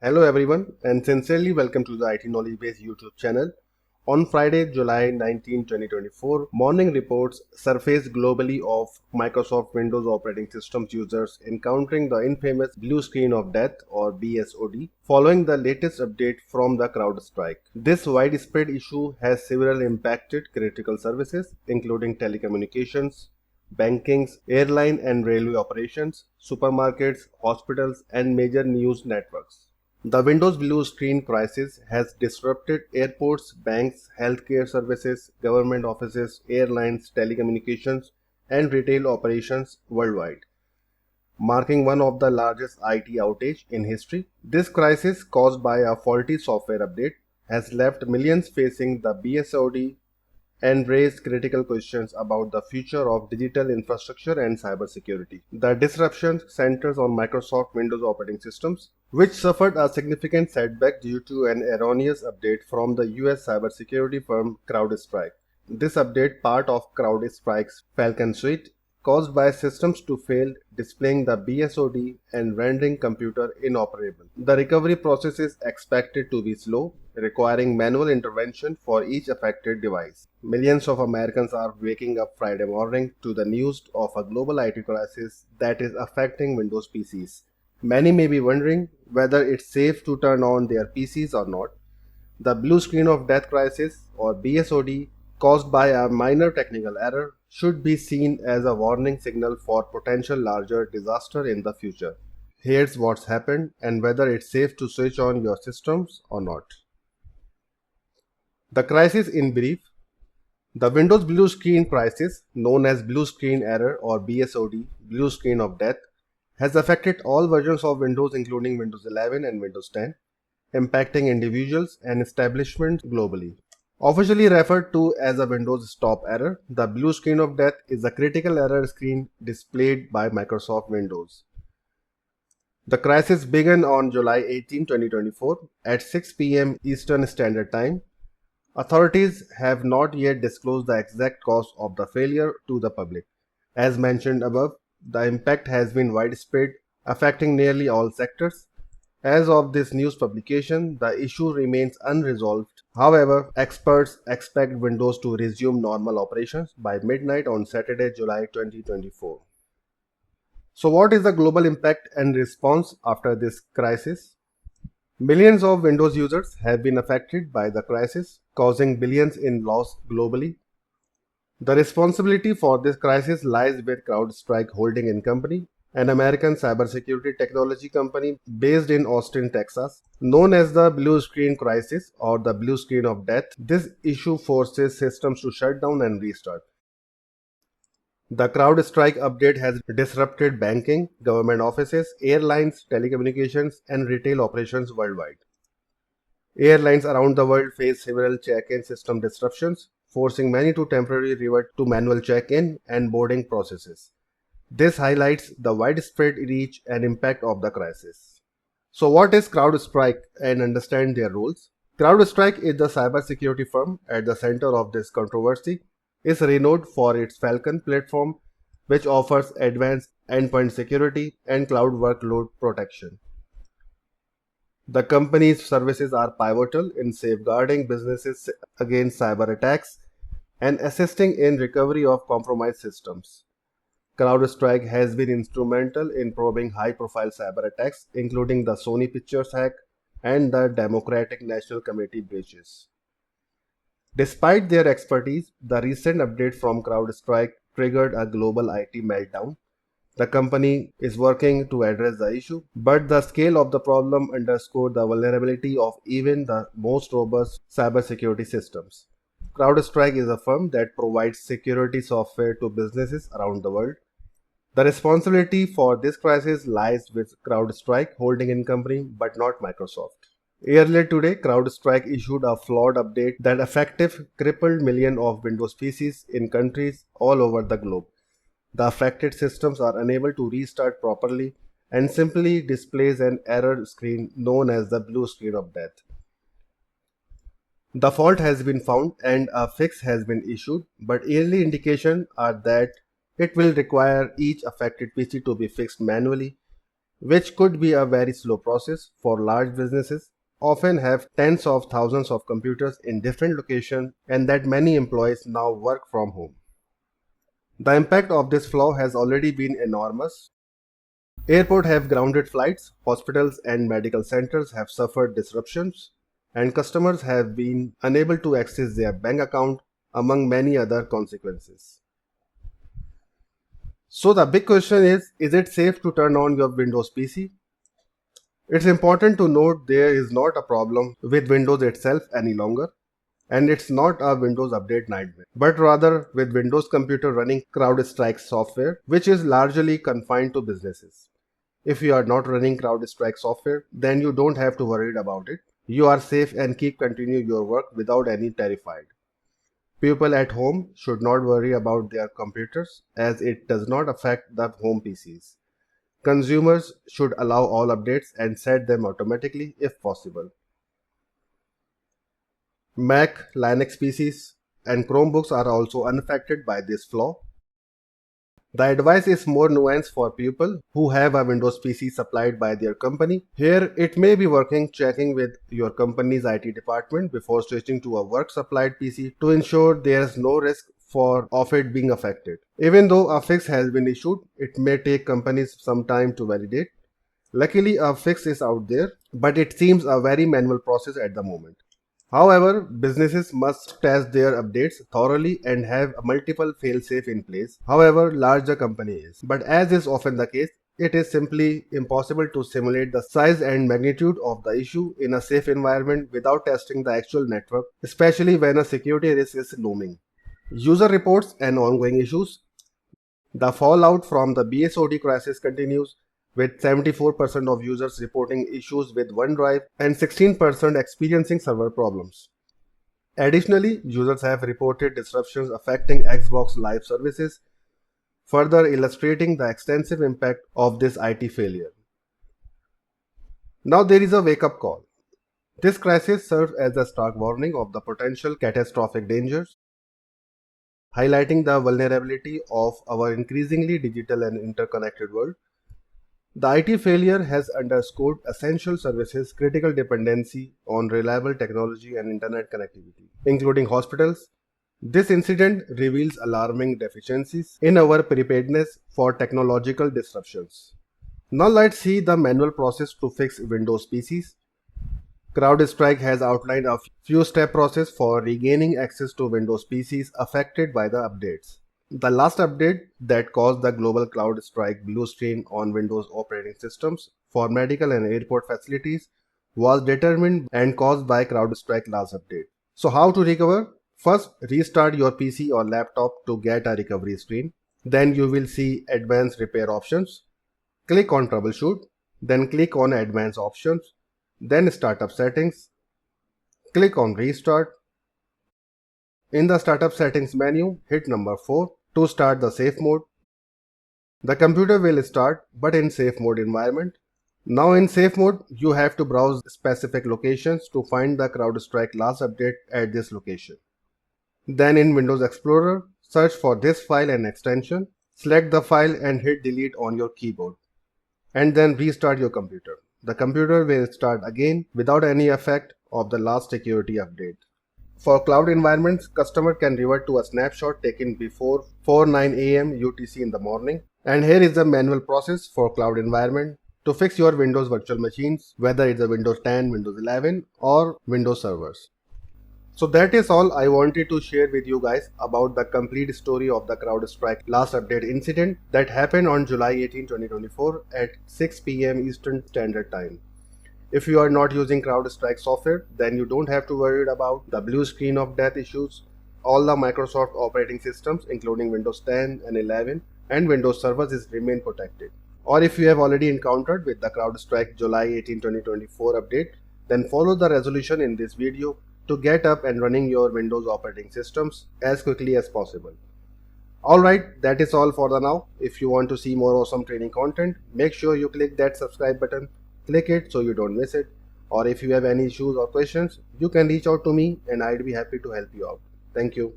Hello everyone and sincerely welcome to the IT-KnowledgeBase YouTube channel. On Friday, July 19, 2024, morning reports surfaced globally of Microsoft Windows operating systems users encountering the infamous blue screen of death or BSOD following the latest update from the CrowdStrike. This widespread issue has severely impacted critical services including telecommunications, bankings, airline and railway operations, supermarkets, hospitals and major news networks. The Windows blue screen crisis has disrupted airports, banks, healthcare services, government offices, airlines, telecommunications, and retail operations worldwide, marking one of the largest IT outage in history. This crisis, caused by a faulty software update, has left millions facing the BSOD and raised critical questions about the future of digital infrastructure and cybersecurity. The disruption centers on Microsoft Windows operating systems, which suffered a significant setback due to an erroneous update from the US cybersecurity firm CrowdStrike. This update, part of CrowdStrike's Falcon suite, caused by systems to fail displaying the BSOD and rendering computer inoperable. The recovery process is expected to be slow, requiring manual intervention for each affected device. Millions of Americans are waking up Friday morning to the news of a global IT crisis that is affecting Windows PCs. Many may be wondering whether it's safe to turn on their PCs or not. The blue screen of death crisis or BSOD caused by a minor technical error should be seen as a warning signal for potential larger disaster in the future. Here's what's happened and whether it's safe to switch on your systems or not. The crisis in brief. The Windows blue screen crisis, known as blue screen error or BSOD, blue screen of death, has affected all versions of Windows including Windows 11 and Windows 10, impacting individuals and establishments globally. Officially referred to as a Windows stop error, the blue screen of death is a critical error screen displayed by Microsoft Windows. The crisis began on July 18, 2024 at 6 p.m. Eastern Standard Time. Authorities have not yet disclosed the exact cause of the failure to the public. As mentioned above, the impact has been widespread, affecting nearly all sectors. As of this news publication, the issue remains unresolved. However, experts expect Windows to resume normal operations by midnight on Saturday, July 2024. So what is the global impact and response after this crisis? Millions of Windows users have been affected by the crisis, causing billions in loss globally. The responsibility for this crisis lies with CrowdStrike Holding Company, an American cybersecurity technology company based in Austin, Texas. Known as the blue screen crisis or the blue screen of death, this issue forces systems to shut down and restart. The CrowdStrike update has disrupted banking, government offices, airlines, telecommunications, and retail operations worldwide. Airlines around the world face several check-in system disruptions, forcing many to temporarily revert to manual check-in and boarding processes. This highlights the widespread reach and impact of the crisis. So what is CrowdStrike and understand their roles? CrowdStrike is the cybersecurity firm at the center of this controversy. Is renowned for its Falcon platform, which offers advanced endpoint security and cloud workload protection. The company's services are pivotal in safeguarding businesses against cyber attacks and assisting in recovery of compromised systems. CrowdStrike has been instrumental in probing high-profile cyber attacks, including the Sony Pictures hack and the Democratic National Committee breaches. Despite their expertise, the recent update from CrowdStrike triggered a global IT meltdown. The company is working to address the issue, but the scale of the problem underscored the vulnerability of even the most robust cybersecurity systems. CrowdStrike is a firm that provides security software to businesses around the world. The responsibility for this crisis lies with CrowdStrike Holding Company, but not Microsoft. Earlier today, CrowdStrike issued a flawed update that effectively crippled millions of Windows PCs in countries all over the globe. The affected systems are unable to restart properly and simply displays an error screen known as the blue screen of death. The fault has been found and a fix has been issued, but early indications are that it will require each affected PC to be fixed manually, which could be a very slow process for large businesses, often have tens of thousands of computers in different locations and that many employees now work from home. The impact of this flaw has already been enormous. Airports have grounded flights, hospitals and medical centers have suffered disruptions, and customers have been unable to access their bank account, among many other consequences. So the big question is it safe to turn on your Windows PC? It's important to note there is not a problem with Windows itself any longer, and it's not a Windows update nightmare, but rather with Windows computer running CrowdStrike software, which is largely confined to businesses. If you are not running CrowdStrike software, then you don't have to worry about it. You are safe and keep continuing your work without any terrified. People at home should not worry about their computers as it does not affect the home PCs. Consumers should allow all updates and set them automatically if possible. Mac, Linux PCs, and Chromebooks are also unaffected by this flaw. The advice is more nuanced for people who have a Windows PC supplied by their company. Here, it may be working checking with your company's IT department before switching to a work supplied PC to ensure there is no risk of it being affected. Even though a fix has been issued, it may take companies some time to validate. Luckily, a fix is out there, but it seems a very manual process at the moment. However, businesses must test their updates thoroughly and have multiple fail-safe in place. However, larger company is. But as is often the case, it is simply impossible to simulate the size and magnitude of the issue in a safe environment without testing the actual network, especially when a security risk is looming. User reports and ongoing issues. The fallout from the BSOD crisis continues, with 74% of users reporting issues with OneDrive and 16% experiencing server problems. Additionally, users have reported disruptions affecting Xbox Live services, further illustrating the extensive impact of this IT failure. Now there is a wake-up call. This crisis serves as a stark warning of the potential catastrophic dangers, highlighting the vulnerability of our increasingly digital and interconnected world. The IT failure has underscored essential services' critical dependency on reliable technology and internet connectivity, including hospitals. This incident reveals alarming deficiencies in our preparedness for technological disruptions. Now let's see the manual process to fix Windows PCs. CrowdStrike has outlined a few-step process for regaining access to Windows PCs affected by the updates. The last update that caused the global CrowdStrike blue screen on Windows operating systems for medical and airport facilities was determined and caused by CrowdStrike last update. So how to recover? First, restart your PC or laptop to get a recovery screen. Then you will see advanced repair options. Click on troubleshoot. Then click on advanced options. Then startup settings. Click on restart. In the startup settings menu, hit number 4 to start the safe mode. The computer will start but in safe mode environment. Now in safe mode, you have to browse specific locations to find the CrowdStrike last update at this location. Then in Windows Explorer, search for this file and extension. Select the file and hit delete on your keyboard. And then restart your computer. The computer will start again without any effect of the last security update. For cloud environments, customer can revert to a snapshot taken before 4:09 a.m. UTC in the morning. And here is the manual process for cloud environment to fix your Windows virtual machines, whether it's a Windows 10, Windows 11 or Windows servers. So that is all I wanted to share with you guys about the complete story of the CrowdStrike last update incident that happened on July 18, 2024 at 6 p.m. Eastern Standard Time. If you are not using CrowdStrike software, then you don't have to worry about the blue screen of death issues. All the Microsoft operating systems, including Windows 10 and 11 and Windows servers, remain protected. Or if you have already encountered with the CrowdStrike July 18, 2024 update, then follow the resolution in this video to get up and running your Windows operating systems as quickly as possible. Alright, that is all for the now. If you want to see more awesome training content, make sure you click that subscribe button. Click it so you don't miss it. Or if you have any issues or questions, you can reach out to me and I'd be happy to help you out. Thank you.